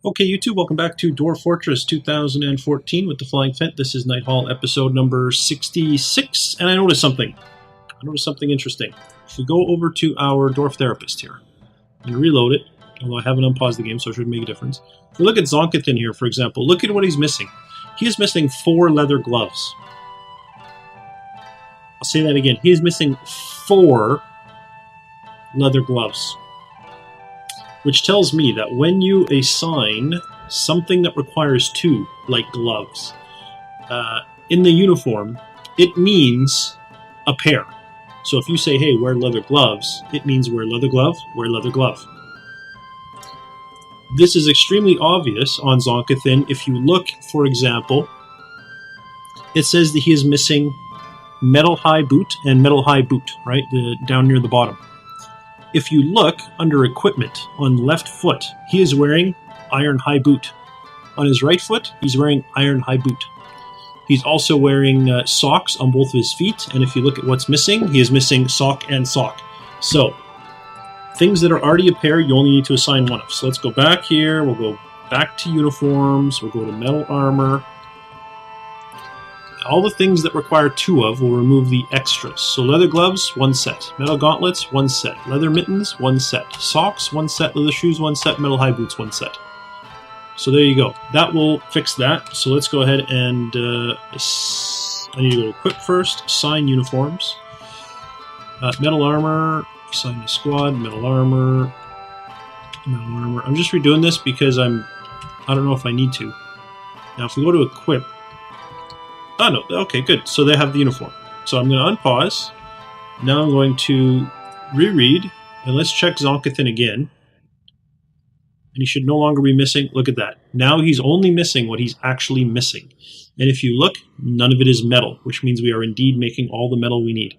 Okay, YouTube, welcome back to Dwarf Fortress 2014 with the Flying Phent. This is Nighthall episode number 66, and I noticed something. Interesting. If we go over to our Dwarf Therapist here and reload it, although I haven't unpaused the game, so it shouldn't make a difference. If we look at Zonkathin here, for example, look at what he's missing. He is missing 4 leather gloves. I'll say that again. He is missing 4 leather gloves. Which tells me that when you assign something that requires 2, like gloves, in the uniform, it means a pair. So if you say, hey, wear leather gloves, it means wear leather glove, wear leather glove. This is extremely obvious on Zonkathin. If you look, for example, it says that he is missing metal high boot and metal high boot, right? Down near the bottom. If you look under equipment on the left foot, he is wearing iron high boot. On his right foot, he's wearing iron high boot. He's also wearing socks on both of his feet, and if you look at what's missing, he is missing sock and sock. So, things that are already a pair, you only need to assign one of. So let's go back here, we'll go back to uniforms, we'll go to metal armor. All the things that require 2 of, we'll remove the extras. So leather gloves, 1 set. Metal gauntlets, 1 set. Leather mittens, 1 set. Socks, 1 set. Leather shoes, 1 set. Metal high boots, 1 set. So there you go. That will fix that. So let's go ahead and I need to go to equip first. Assign uniforms. Metal armor. Assign the squad. Metal armor. Metal armor. I'm just redoing this because I don't know if I need to. Now if we go to equip. Oh no, okay, good. So they have the uniform. So I'm going to unpause. Now I'm going to reread, and let's check Zonkathin again. And he should no longer be missing. Look at that. Now he's only missing what he's actually missing. And if you look, none of it is metal, which means we are indeed making all the metal we need.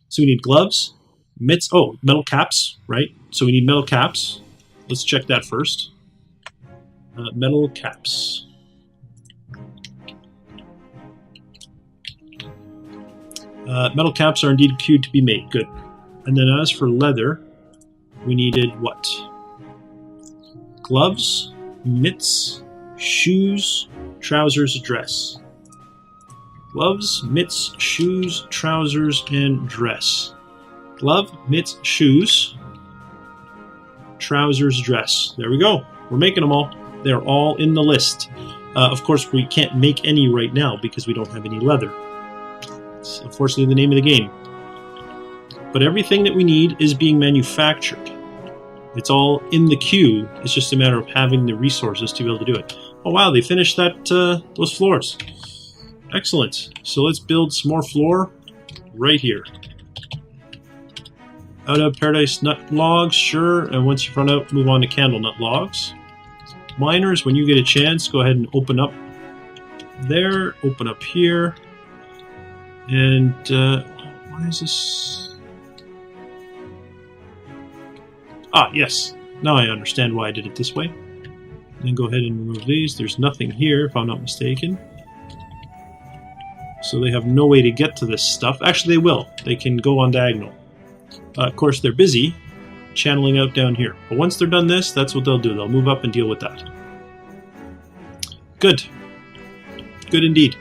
So we need gloves, mitts, metal caps, right? So we need metal caps. Let's check that first. Metal caps. Metal caps are indeed queued to be made. Good. And then as for leather, we needed what? Gloves, mitts, shoes, trousers, dress. Gloves, mitts, shoes, trousers, and dress. Glove, mitts, shoes, trousers, dress. There we go. We're making them all. They're all in the list. Of course, we can't make any right now because we don't have any leather. It's unfortunately the name of the game. But everything that we need is being manufactured. It's all in the queue. It's just a matter of having the resources to be able to do it. Oh wow, they finished that those floors. Excellent. So let's build some more floor right here. Out of paradise nut logs, sure. And once you've run out, move on to candle nut logs. Miners, when you get a chance, go ahead and open up there. Open up here. And, what is this? Ah, yes. Now I understand why I did it this way. Then go ahead and remove these. There's nothing here, if I'm not mistaken. So they have no way to get to this stuff. Actually, they will. They can go on diagonal. Of course, they're busy channeling out down here. But once they're done this, that's what they'll do. They'll move up and deal with that. Good. Good indeed.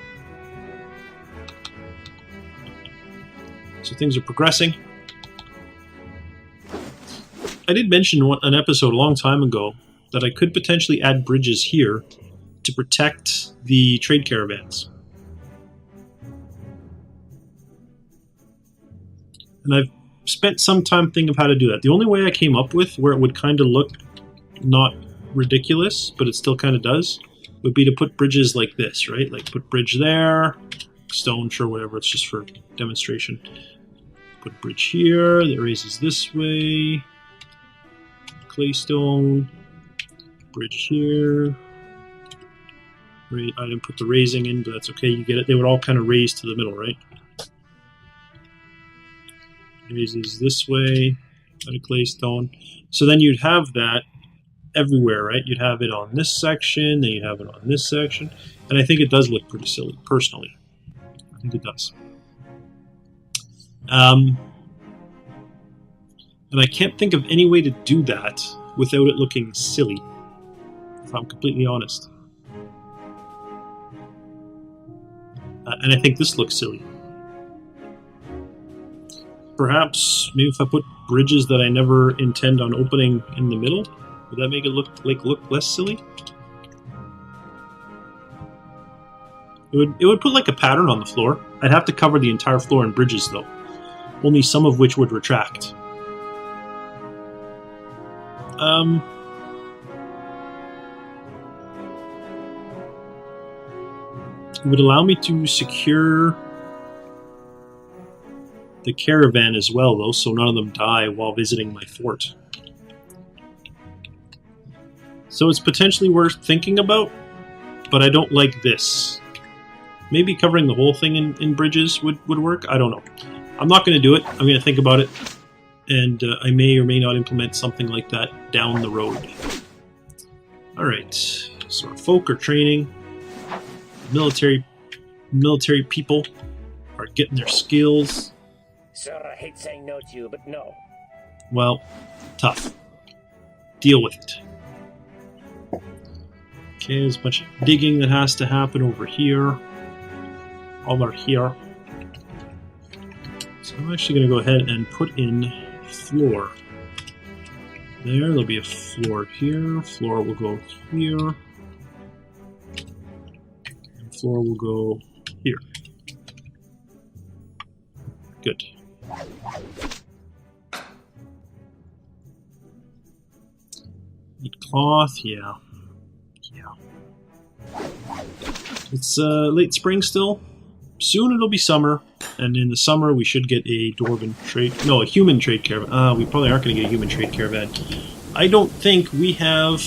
So things are progressing. I did mention an episode a long time ago that I could potentially add bridges here to protect the trade caravans. And I've spent some time thinking of how to do that. The only way I came up with where it would kind of look not ridiculous, but it still kind of does, would be to put bridges like this, right? Like put bridge there, stone, sure, whatever, it's just for demonstration. Put a bridge here that raises this way. Claystone. Bridge here. I didn't put the raising in, but that's okay, you get it. They would all kind of raise to the middle, right? Raises this way. Out of claystone. So then you'd have that everywhere, right? You'd have it on this section, then you'd have it on this section. And I think it does look pretty silly, personally. I think it does. And I can't think of any way to do that without it looking silly. if I'm completely honest. And I think this looks silly. Perhaps, maybe if I put bridges that I never intend on opening in the middle, would that make it look less silly? It would put like a pattern on the floor. I'd have to cover the entire floor in bridges though, only some of which would retract. It would allow me to secure the caravan as well, though, so none of them die while visiting my fort. So it's potentially worth thinking about, but I don't like this. Maybe covering the whole thing in bridges would work? I don't know. I'm not going to do it. I'm going to think about it, and I may or may not implement something like that down the road. Alright, so our folk are training. Military people are getting their skills. Sir, I hate saying no to you, but no. Well, tough. Deal with it. Okay, there's a bunch of digging that has to happen over here. Over here. So I'm actually going to go ahead and put in floor. There'll be a floor here. Floor will go here. Floor will go here. Good. Need cloth, yeah. It's late spring still. Soon it'll be summer, and in the summer we should get a a human trade caravan. We probably aren't going to get a human trade caravan. I don't think we have.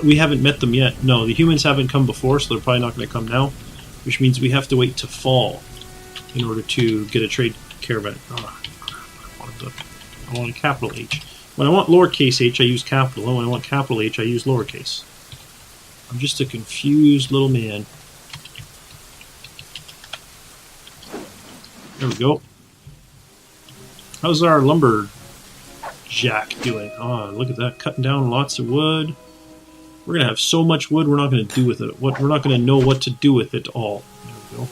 We haven't met them yet. No, the humans haven't come before, so they're probably not going to come now, which means we have to wait to fall in order to get a trade caravan. I want a capital H. When I want lowercase h, I use capital, and when I want capital H, I use lowercase. I'm just a confused little man. There we go. How's our lumberjack doing? Oh, look at that, cutting down lots of wood. We're going to have so much wood, we're not going to do with it. We're not going to know what to do with it all. There we go.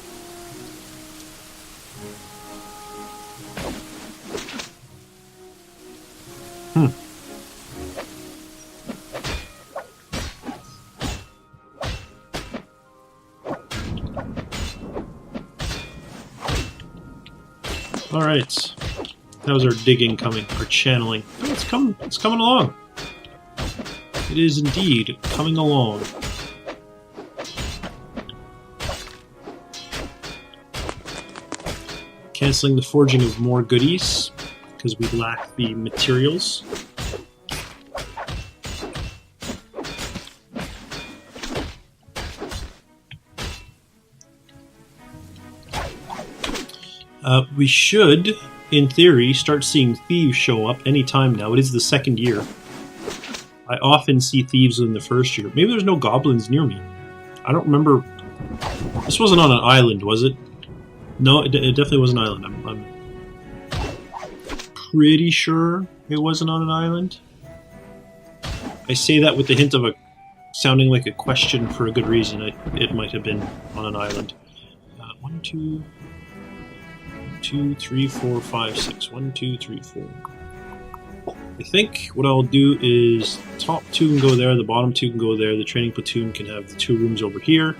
Alright. How's our digging coming? Our channeling? Oh, it's coming along. It is indeed coming along. Canceling the forging of more goodies, because we lack the materials. We should, in theory, start seeing thieves show up any time now. It is the second year. I often see thieves in the first year. Maybe there's no goblins near me. I don't remember. This wasn't on an island, was it? No, it definitely was an island. I'm pretty sure it wasn't on an island. I say that with the hint of sounding like a question for a good reason. It might have been on an island. 1, 2, 3, 4, 5, 6. 1, 2, 3, 4. I think what I'll do is top 2 can go there, the bottom 2 can go there, the training platoon can have the 2 rooms over here.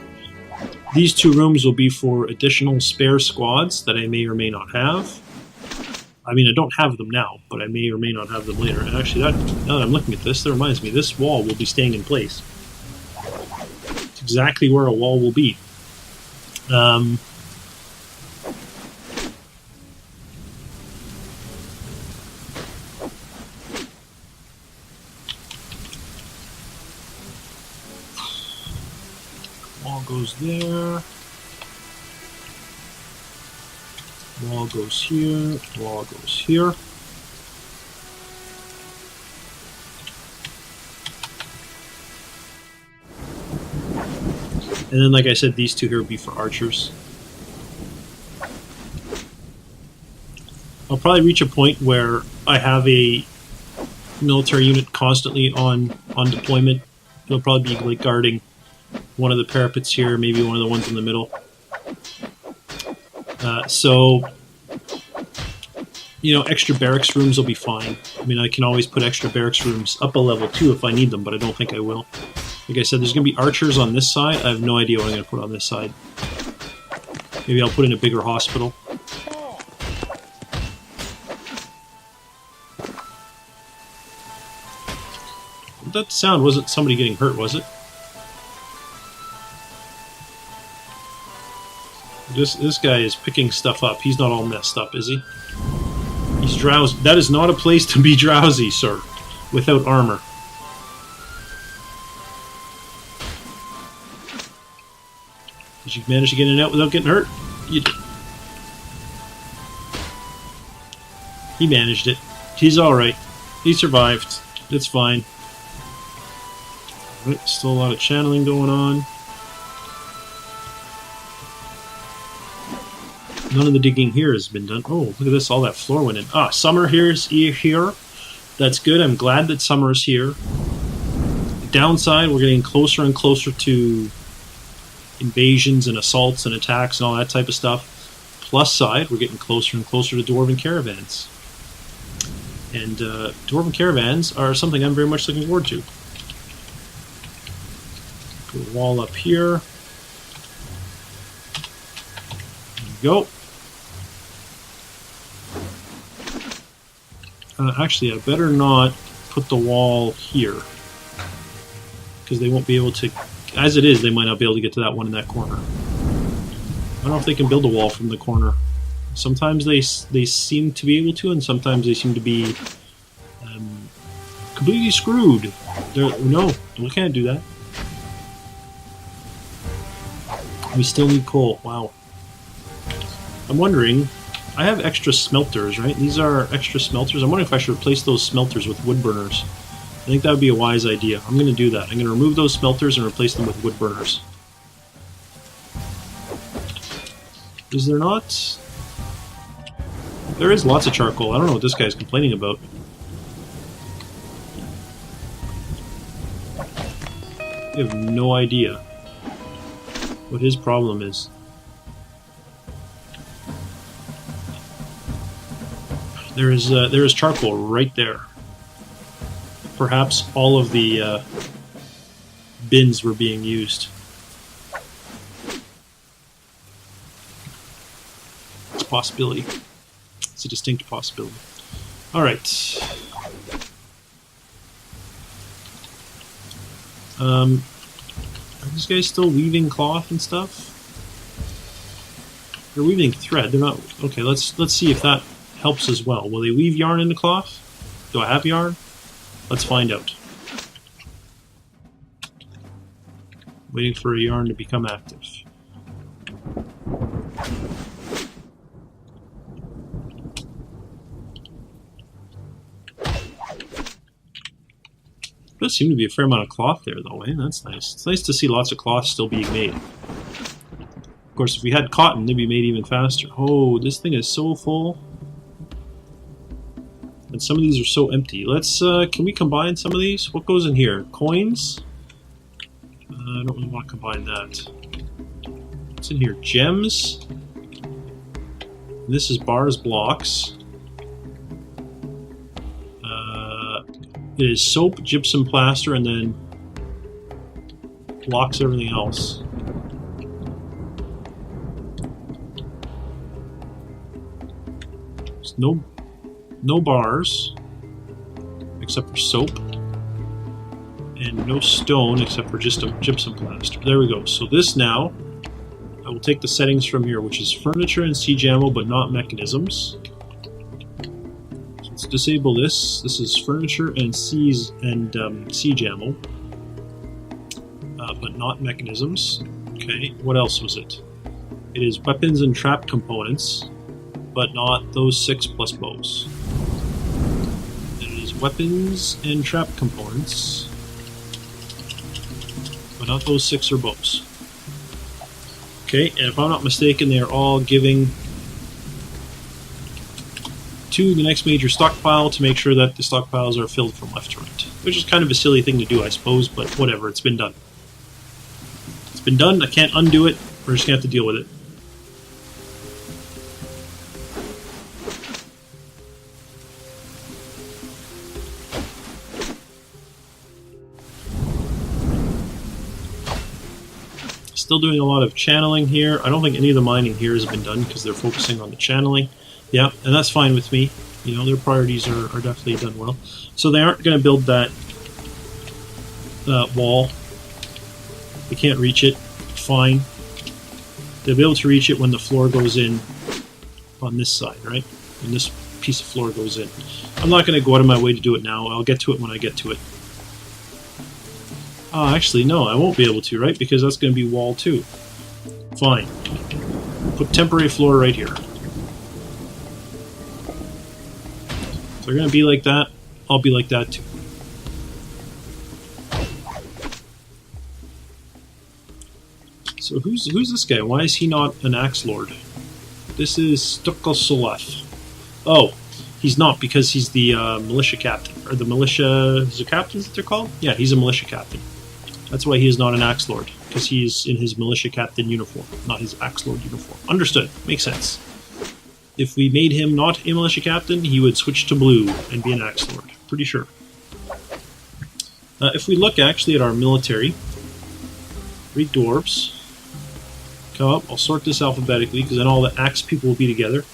These 2 rooms will be for additional spare squads that I may or may not have. I mean, I don't have them now, but I may or may not have them later. And actually, now that I'm looking at this, that reminds me, this wall will be staying in place. It's exactly where a wall will be. Wall goes there. Wall goes here. Wall goes here. And then, like I said, these 2 here will be for archers. I'll probably reach a point where I have a military unit constantly on deployment He'll probably be like guarding one of the parapets here, maybe one of the ones in the middle. So, you know, extra barracks rooms will be fine. I mean, I can always put extra barracks rooms up a level too if I need them, but I don't think I will. Like I said, there's going to be archers on this side. I have no idea what I'm going to put on this side. Maybe I'll put in a bigger hospital. That sound wasn't somebody getting hurt, was it? This guy is picking stuff up. He's not all messed up, is he? He's drowsy. That is not a place to be drowsy, sir, without armor. Did you manage to get in and out without getting hurt? You did. He managed it. He's alright. He survived. It's fine. Right, still a lot of channeling going on. None of the digging here has been done. Oh, look at this. All that floor went in. Ah, summer here. That's good. I'm glad that summer is here. The downside, we're getting closer and closer to invasions and assaults and attacks and all that type of stuff. Plus side, we're getting closer and closer to dwarven caravans. And dwarven caravans are something I'm very much looking forward to. Put a wall up here. There we go. Actually, I better not put the wall here, because they won't be able to. As it is, they might not be able to get to that one in that corner. I don't know if they can build a wall from the corner. Sometimes they seem to be able to, and sometimes they seem to be completely screwed. No, we can't do that. We still need coal. Wow. I'm wondering, I have extra smelters, right? These are extra smelters. I'm wondering if I should replace those smelters with wood burners. I think that would be a wise idea. I'm going to do that. I'm going to remove those smelters and replace them with wood burners. Is there not? There is lots of charcoal. I don't know what this guy's complaining about. I have no idea what his problem is. There is charcoal right there. Perhaps all of the bins were being used. It's a possibility. It's a distinct possibility. Alright. Are these guys still weaving cloth and stuff? They're weaving thread. They're not. Okay, let's see if that helps as well. Will they weave yarn into cloth? Do I have yarn? Let's find out. Waiting for a yarn to become active. There does seem to be a fair amount of cloth there, though, eh? That's nice. It's nice to see lots of cloth still being made. Of course, if we had cotton, they'd be made even faster. Oh, this thing is so full. And some of these are so empty. Let's, can we combine some of these? What goes in here? Coins? I don't really want to combine that. What's in here? Gems? This is bars, blocks. It is soap, gypsum plaster, and then blocks everything else. There's no bars except for soap, and no stone except for just a gypsum plaster. There we go. So this now, I will take the settings from here, which is furniture and siege ammo, but not mechanisms. Let's disable this. This is furniture and siege ammo, but not mechanisms. Okay, what else was it? It is weapons and trap components, but not those 6 plus bows. It is weapons and trap components, but not those 6 or bows. Okay, and if I'm not mistaken, they are all giving to the next major stockpile to make sure that the stockpiles are filled from left to right. which is kind of a silly thing to do, I suppose, but whatever, it's been done. It's been done, I can't undo it, we're just going to have to deal with it. Still doing a lot of channeling here. I don't think any of the mining here has been done because they're focusing on the channeling. Yeah, and that's fine with me. You know, their priorities are definitely done well. So they aren't going to build that wall. They can't reach it. Fine. They'll be able to reach it when the floor goes in on this side, right? When this piece of floor goes in. I'm not going to go out of my way to do it now. I'll get to it when I get to it. Oh, actually, no, I won't be able to, right? Because that's going to be wall 2. Fine. Put temporary floor right here. If they're going to be like that, I'll be like that too. So who's this guy? Why is he not an Axe Lord? This is Stuckelsoleth. Oh, he's not because he's the militia captain. Or the militia... Is it captains that they're called? Yeah, he's a militia captain. That's why he is not an Axe Lord, because he's in his militia captain uniform, not his Axe Lord uniform. Understood. Makes sense. If we made him not a militia captain, he would switch to blue and be an Axe Lord. Pretty sure. If we look actually at our military, read dwarves. Come up. I'll sort this alphabetically, because then all the Axe people will be together.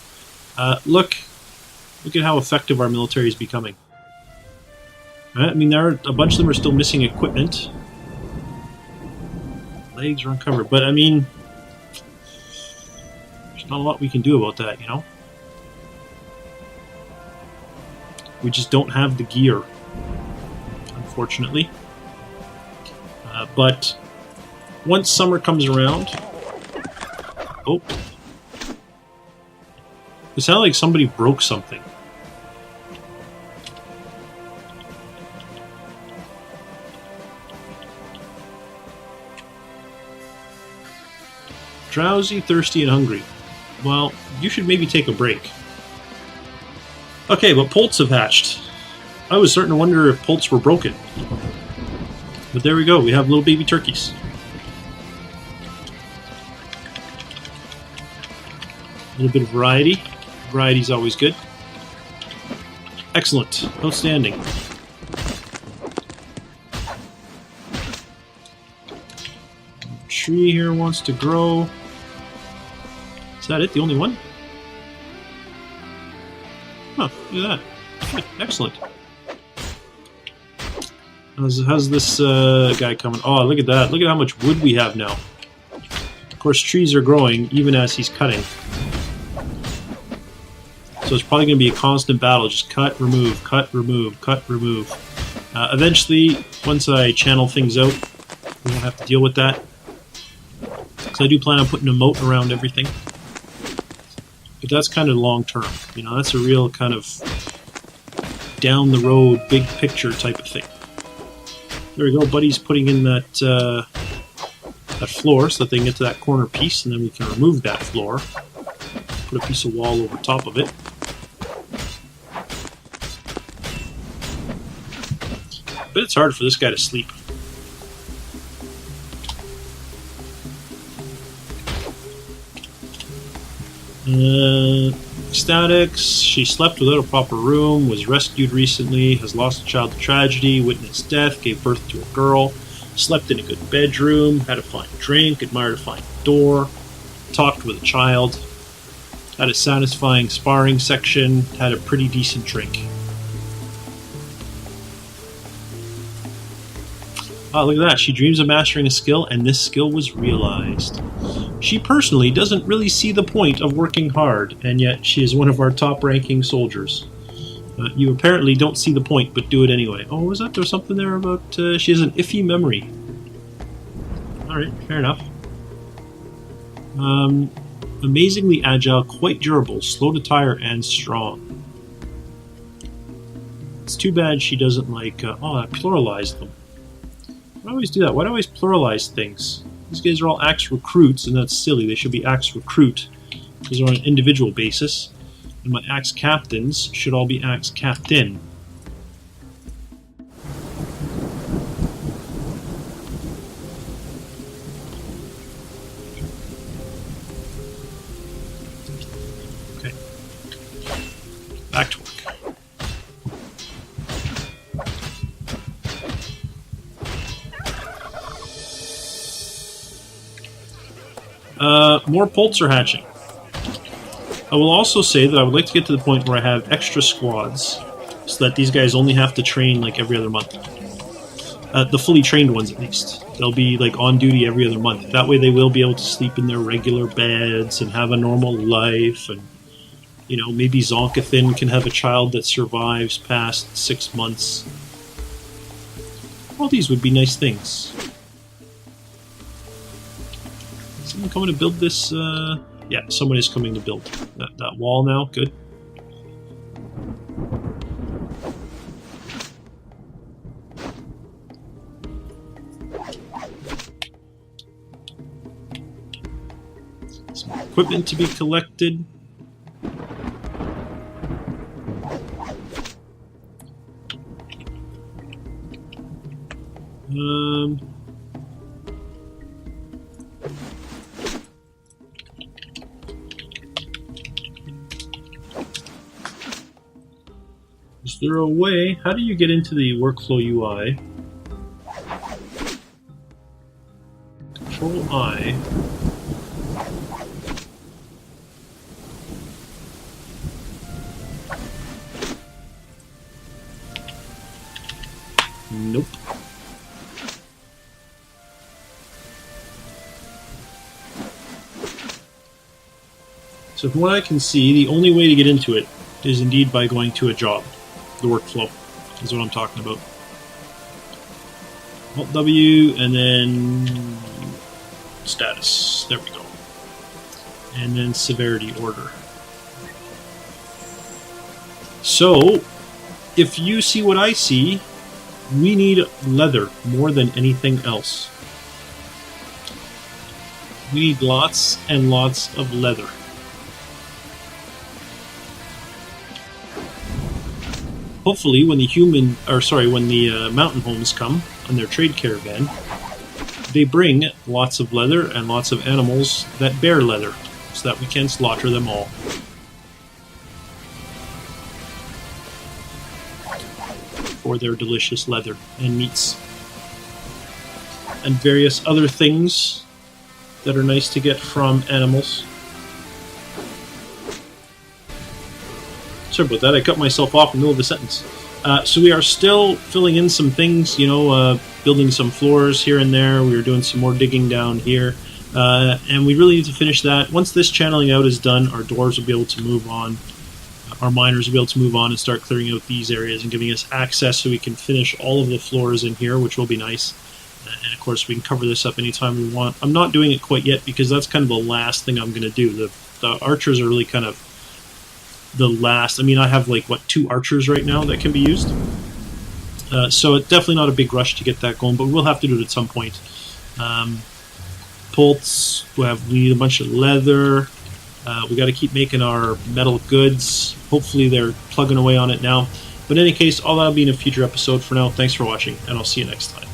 Look at how effective our military is becoming. Right? I mean, there are a bunch of them are still missing equipment. Legs are uncovered, but I mean, there's not a lot we can do about that, you know? We just don't have the gear, unfortunately. But once summer comes around... Oh. It sounded like somebody broke something. Drowsy, thirsty, and hungry. Well, you should maybe take a break. Okay, but poults have hatched. I was starting to wonder if poults were broken. But there we go, we have little baby turkeys. A little bit of variety. Variety's always good. Excellent. Outstanding. Tree here wants to grow. Is that it? The only one? Huh, look at that. Good. Excellent. How's this guy coming? Oh, look at that. Look at how much wood we have now. Of course, trees are growing even as he's cutting. So it's probably going to be a constant battle. Just cut, remove, cut, remove, cut, remove. Eventually, once I channel things out, we won't have to deal with that. So I do plan on putting a moat around everything. But that's kind of long term. You know, that's a real kind of down the road, big picture type of thing. There we go. Buddy's putting in that that floor so that they can get to that corner piece, and then we can remove that floor. Put a piece of wall over top of it. But it's hard for this guy to sleep. Statics. She slept without a proper room, was rescued recently, has lost a child to tragedy, witnessed death, gave birth to a girl, slept in a good bedroom, had a fine drink, admired a fine door, talked with a child, had a satisfying sparring section, had a pretty decent drink. Oh, look at that. She dreams of mastering a skill, and this skill was realized. She personally doesn't really see the point of working hard, and yet she is one of our top-ranking soldiers. You apparently don't see the point, but do it anyway. Oh, was that? There was something there about... she has an iffy memory. Alright, fair enough. Amazingly agile, quite durable, slow to tire, and strong. It's too bad she doesn't like... oh, I pluralized them. Why do I always do that? Why do I always pluralize things? These guys are all Axe Recruits, and that's silly. They should be Axe Recruit, because they're on an individual basis. And my Axe Captains should all be Axe Captain. More Polts are hatching. I will also say that I would like to get to the point where I have extra squads, so that these guys only have to train like every other month. The fully trained ones, at least. They'll be like on duty every other month. That way they will be able to sleep in their regular beds and have a normal life. And, you know, maybe Zonkathin can have a child that survives past 6 months. All these would be nice things. Is someone coming to build this? Yeah, someone is coming to build that wall now. Good. Some equipment to be collected. Is there a way? How do you get into the workflow UI? Control I. Nope. So from what I can see, the only way to get into it is indeed by going to a job. The workflow is what I'm talking about. Alt W and then status. There we go. And then severity order. So, if you see what I see, we need leather more than anything else. We need lots and lots of leather. Hopefully, when the Mountainhomes come on their trade caravan, they bring lots of leather and lots of animals that bear leather, so that we can slaughter them all. For their delicious leather and meats. And various other things that are nice to get from animals. Sorry about that, I cut myself off in the middle of the sentence. So we are still filling in some things, you know, building some floors here and there. We are doing some more digging down here. And we really need to finish that. Once this channeling out is done, our dwarves will be able to move on. Our miners will be able to move on and start clearing out these areas and giving us access so we can finish all of the floors in here, which will be nice. And of course, we can cover this up anytime we want. I'm not doing it quite yet because that's kind of the last thing I'm going to do. The archers are really kind of the last. I mean, I have like, what, 2 archers right now that can be used. So it's definitely not a big rush to get that going, but we'll have to do it at some point. Polts, we need a bunch of leather. We got to keep making our metal goods. Hopefully they're plugging away on it now. But in any case, all that'll be in a future episode. For now, thanks for watching, and I'll see you next time.